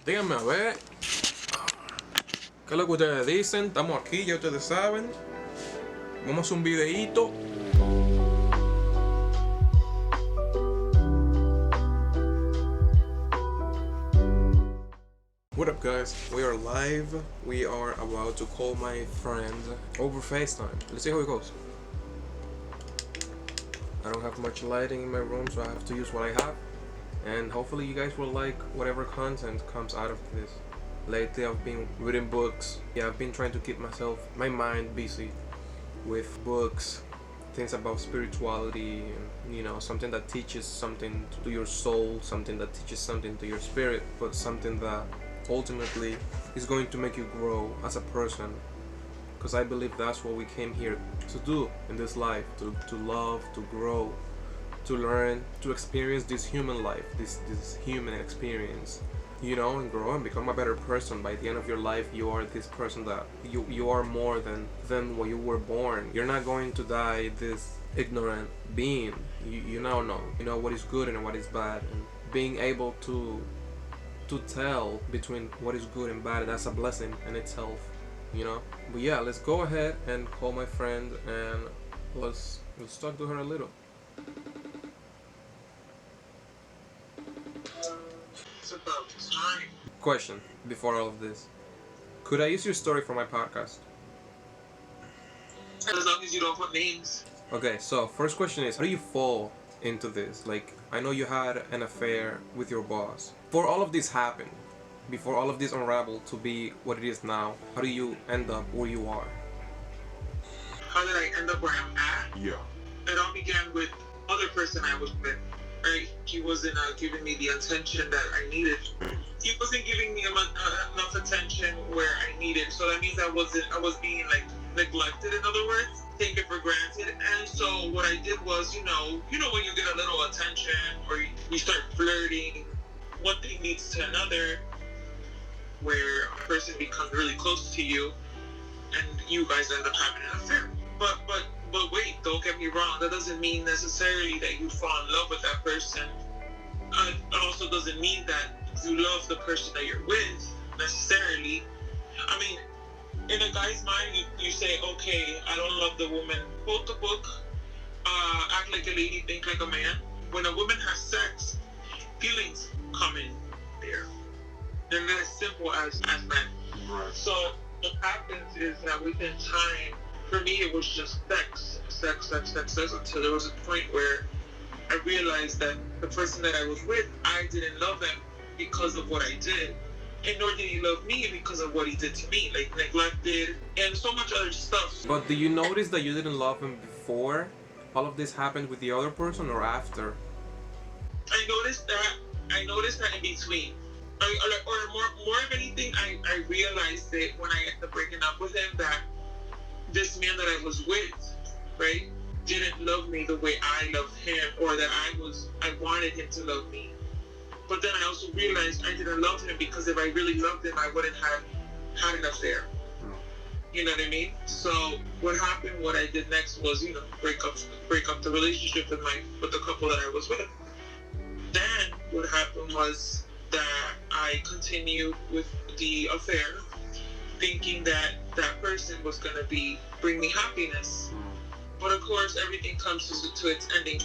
Díganme a ver. ¿Qué es lo que ustedes dicen? Estamos aquí, ya ustedes saben. Vamos a hacer un videíto. What up guys? We are live. We are about to call my friend over FaceTime. Let's see how it goes. I don't have much lighting in my room, so I have to use what I have. And hopefully you guys will like whatever content comes out of this. Lately I've been reading books. Yeah, I've been trying to keep my mind busy with books, things about spirituality, and, you know, something that teaches something to your soul, something that teaches something to your spirit, but something that ultimately is going to make you grow as a person. Because I believe that's what we came here to do in this life, to love, to grow, to learn, to experience this human life, this human experience, you know, and grow and become a better person. By the end of your life, you are this person that you are more than what you were born. You're not going to die this ignorant being. You now know, you know what is good and what is bad, and being able to tell between what is good and bad, that's a blessing in itself, you know. But yeah, let's go ahead and call my friend and let's talk to her a little. It's about time. Question before all of this: could I use your story for my podcast? As long as you don't put names. Okay, so first question is, how do you fall into this? Like, I know you had an affair with your boss. Before all of this happened, before all of this unraveled to be what it is now, how do you end up where you are? How did I end up where I'm at? Yeah. It all began with other person I was with. Right? He wasn't giving me the attention that I needed. He wasn't giving me enough attention where I needed. So that means I was being like neglected, in other words, taken for granted. And so what I did was, you know when you get a little attention or you start flirting, one thing leads to another, where a person becomes really close to you, and you guys end up having an affair. But wait, don't get me wrong. That doesn't mean necessarily that you fall in love with that person. It also doesn't mean that you love the person that you're with necessarily. I mean, in a guy's mind, you say, okay, I don't love the woman. Quote the book, act like a lady, think like a man. When a woman has sex, feelings come in there. They're not as simple as men. Right. So what happens is that within time, for me, it was just sex, until there was a point where I realized that the person that I was with, I didn't love them because of what I did, and nor did he love me because of what he did to me, like neglected and so much other stuff. But do you notice that you didn't love him before all of this happened with the other person, or after? I noticed that in between. Or more of anything, I realized it when I ended up breaking up with him, that this man that I was with, right, didn't love me the way I loved him, or that I wanted him to love me. But then I also realized I didn't love him because if I really loved him, I wouldn't have had an affair. You know what I mean? So what happened, what I did next was, you know, break up the relationship with the couple that I was with. Then what happened was that I continued with the affair, thinking that that person was going to bring me happiness. But of course, everything comes to its ending.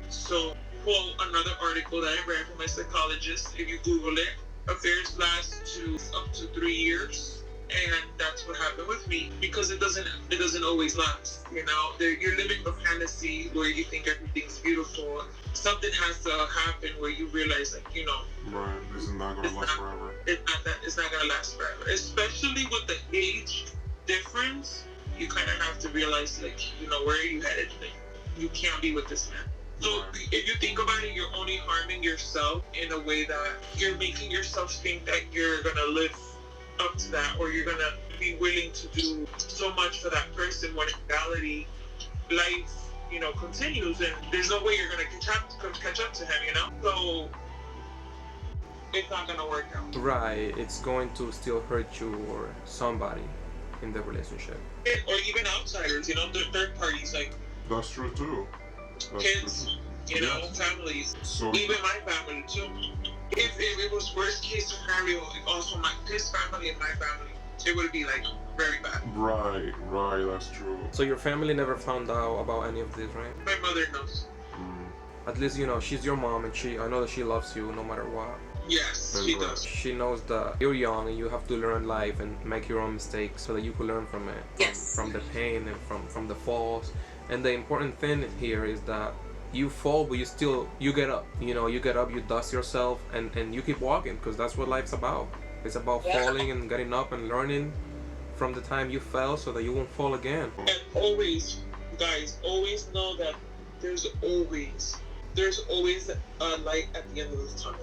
So, quote another article that I read from my psychologist, if you Google it, affairs last up to 3 years. And that's what happened with me, because it doesn't always last. You know, you're living a fantasy where you think everything's beautiful. Something has to happen where you realize, like, you know, right, this is not gonna last forever. It's not gonna last forever. Especially with the age difference, you kind of have to realize, like, you know, where are you headed? Like, you can't be with this man. So if you think about it, you're only harming yourself in a way that you're making yourself think that you're gonna live up to that, or you're gonna be willing to do so much for that person, when in reality, life, you know, continues, and there's no way you're gonna catch up to him, you know. So it's not gonna work out. Right, it's going to still hurt you or somebody in the relationship. Or even outsiders, you know, third parties, like That's true too. That's kids, true. you know, families, So even my family too. If it was worst case scenario, also his family and my family, it would be like very bad. Right, that's true. So your family never found out about any of this, right? My mother knows. At least, you know, she's your mom, and I know that she loves you no matter what. Yes, she does. She knows that you're young and you have to learn life and make your own mistakes so that you can learn from it. Yes. From the pain and from the falls. And the important thing here is that you fall, but you get up. You know, you get up, you dust yourself, and you keep walking, because that's what life's about. It's about falling and getting up and learning from the time you fell so that you won't fall again. And always, guys, always know that there's always a light at the end of the tunnel.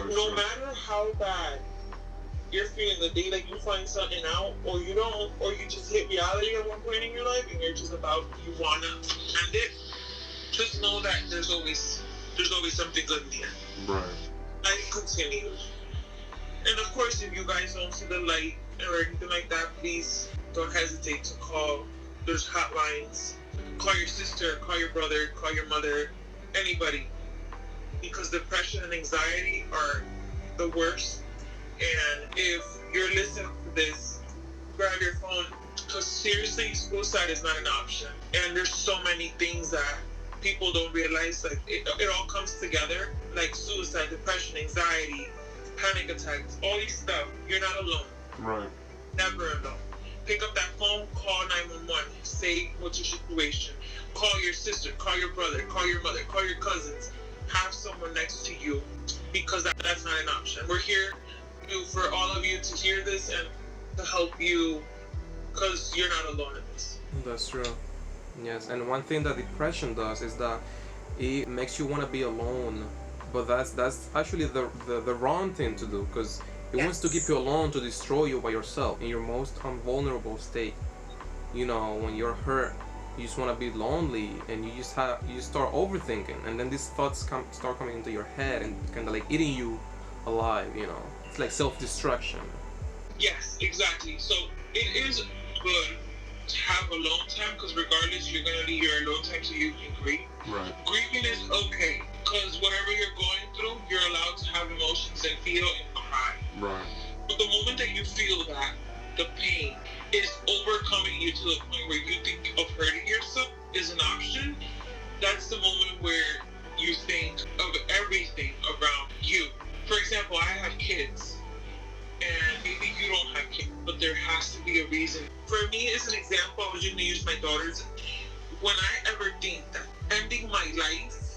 No matter how bad you're feeling, the day that you find something out, or you don't, or you just hit reality at one point in your life and you're just you wanna end it, just know that there's always something good in the end. Right. Life continues. And of course, if you guys don't see the light or anything like that, please don't hesitate to call. There's hotlines. Call your sister, call your brother, call your mother, anybody. Because depression and anxiety are the worst. And if you're listening to this, grab your phone. Because seriously, suicide is not an option. And there's so many things that people don't realize. Like it all comes together. Like suicide, depression, anxiety, panic attacks, all these stuff. You're not alone. Right. Never alone. Pick up that phone, call 911. Say what's your situation. Call your sister, call your brother, call your mother, call your cousins. Have someone next to you, because that's not an option. We're here for all of you to hear this and to help you, because you're not alone in this. That's true. Yes, and one thing that depression does is that it makes you want to be alone, but that's actually the wrong thing to do, because it wants to keep you alone, to destroy you by yourself in your most vulnerable state. You know, when you're hurt, you just want to be lonely, and you start overthinking, and then these thoughts start coming into your head and kind of like eating you alive. You know, it's like self-destruction. Yes, exactly. So it is good to have alone time, because regardless, you're gonna need your alone time so you can grieve. Right. Grieving is okay, because whatever you're going through, you're allowed to have emotions and feel and cry. Right. But the moment that you feel that the pain is overcoming you to the point where you think of hurting yourself is an option, that's the moment where you think of everything around you. For example, I have kids, and maybe you don't have kids, but there has to be a reason. For me, as an example, I was going to use my daughters. When I ever think that ending my life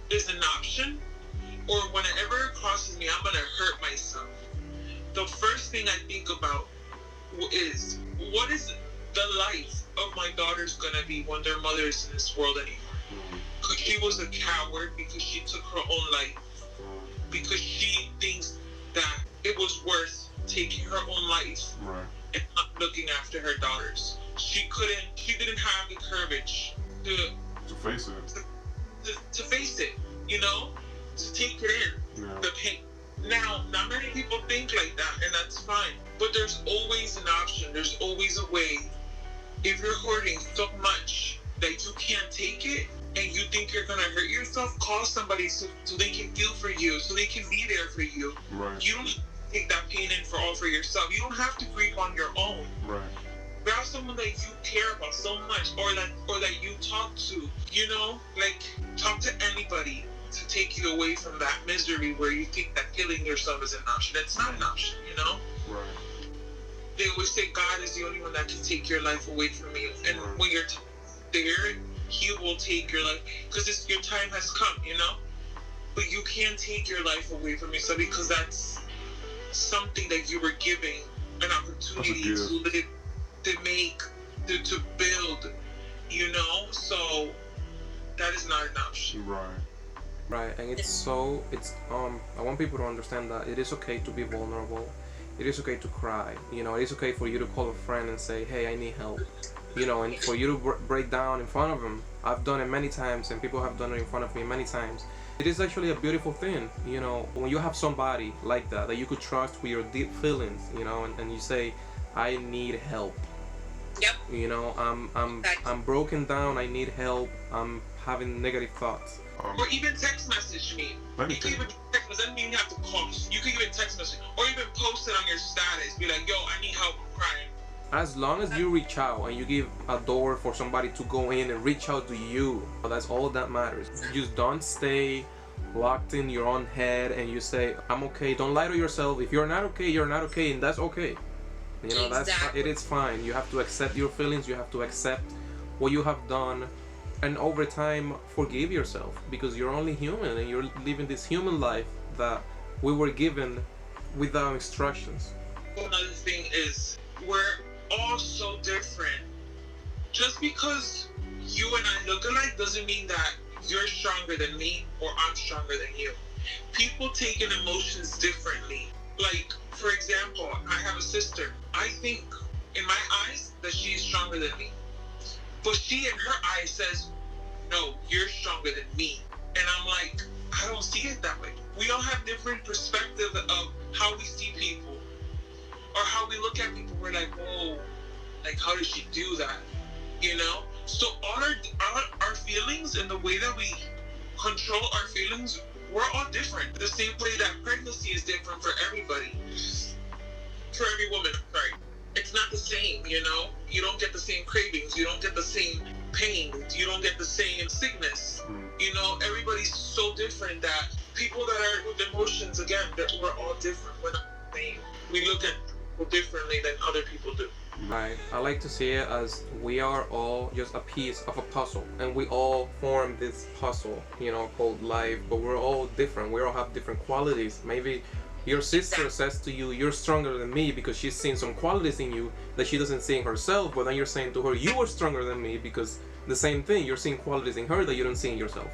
is an option, or whenever it crosses me, I'm going to hurt myself, the first thing I think about is, what is the life of my daughters gonna be when their mother is in this world anymore? Because she was a coward, because she took her own life, because she thinks that it was worth taking her own life and not looking after her daughters. She didn't have the courage to face it. To face it, you know, to take it in, the pain. Now, not many people think like that, and that's fine. But there's always an option. There's always a way. If you're hurting so much that you can't take it, and you think you're gonna hurt yourself, call somebody so they can feel for you, so they can be there for you. Right. You don't take that pain in for yourself. You don't have to grieve on your own. Right. Grab someone that you care about so much, or that you talk to. You know, like talk to anybody to take you away from that misery where you think that killing yourself is an option. It's not an option, you know? Right. They always say God is the only one that can take your life away from you. And when you're there, He will take your life, because your time has come, you know? But you can't take your life away from yourself, because that's something that you were giving an opportunity to live, to make, to build, you know? So that is not an option. Right, and I want people to understand that it is okay to be vulnerable. It is okay to cry. You know, it is okay for you to call a friend and say, hey, I need help. You know, and for you to break down in front of them. I've done it many times, and people have done it in front of me many times. It is actually a beautiful thing, you know, when you have somebody like that you could trust with your deep feelings, you know, and you say, I need help. Yep. You know, I'm broken down, I need help, I'm having negative thoughts. Or even text message me. You can even text message, doesn't mean you have to call. You can even text message, or even post it on your status. Be like, yo, I need help, I'm crying. As long as you reach out and you give a door for somebody to go in and reach out to you, that's all that matters. You just don't stay locked in your own head and you say, I'm okay. Don't lie to yourself. If you're not okay, you're not okay, and that's okay. You know, Exactly. it is fine. You have to accept your feelings. You have to accept what you have done, and over time forgive yourself, because you're only human and you're living this human life that we were given without instructions. Another thing is, we're all so different. Just because you and I look alike doesn't mean that you're stronger than me or I'm stronger than you. People take in emotions differently. Like, for example, I have a sister. I think in my eyes that she's stronger than me. But she in her eyes says, no, you're stronger than me. And I'm like, I don't see it that way. We all have different perspectives of how we see people or how we look at people. We're like, whoa, like how did she do that? You know? So all our feelings and the way that we control our feelings, we're all different. The same way that pregnancy is different for everybody. For every woman, sorry. It's not the same, you know? You don't get the same cravings, you don't get the same pains, you don't get the same sickness. You know, everybody's so different that people that are with emotions, again, that we're all different. We're not the same. We look at people differently than other people do. I like to see it as we are all just a piece of a puzzle, and we all form this puzzle, you know, called life, but we're all different. We all have different qualities. Maybe your sister says to you, you're stronger than me because she's seen some qualities in you that she doesn't see in herself, but then you're saying to her, you are stronger than me because the same thing, you're seeing qualities in her that you don't see in yourself.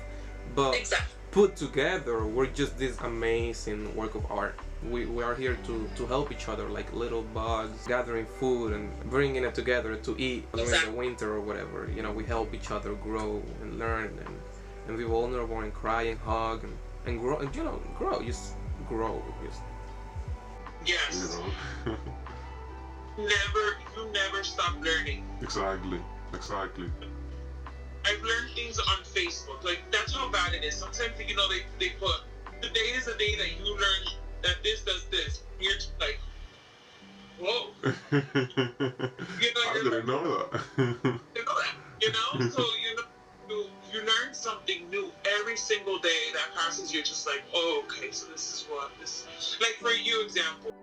But put together, we're just this amazing work of art. We are here to help each other, like little bugs, gathering food and bringing it together to eat during the winter or whatever. You know, we help each other grow and learn and be vulnerable and cry and hug and grow, and you know, just grow. Yes. You know? You never stop learning. Exactly. I've learned things on Facebook. Like, that's how bad it is. Sometimes, you know, they put, today is the day that you learn that this does this. You're just like, whoa. I didn't know that. You know that, you know? So, you know, you learn something new every single day that passes. You're just like, oh, okay, so this is what this is. Like, for you, example,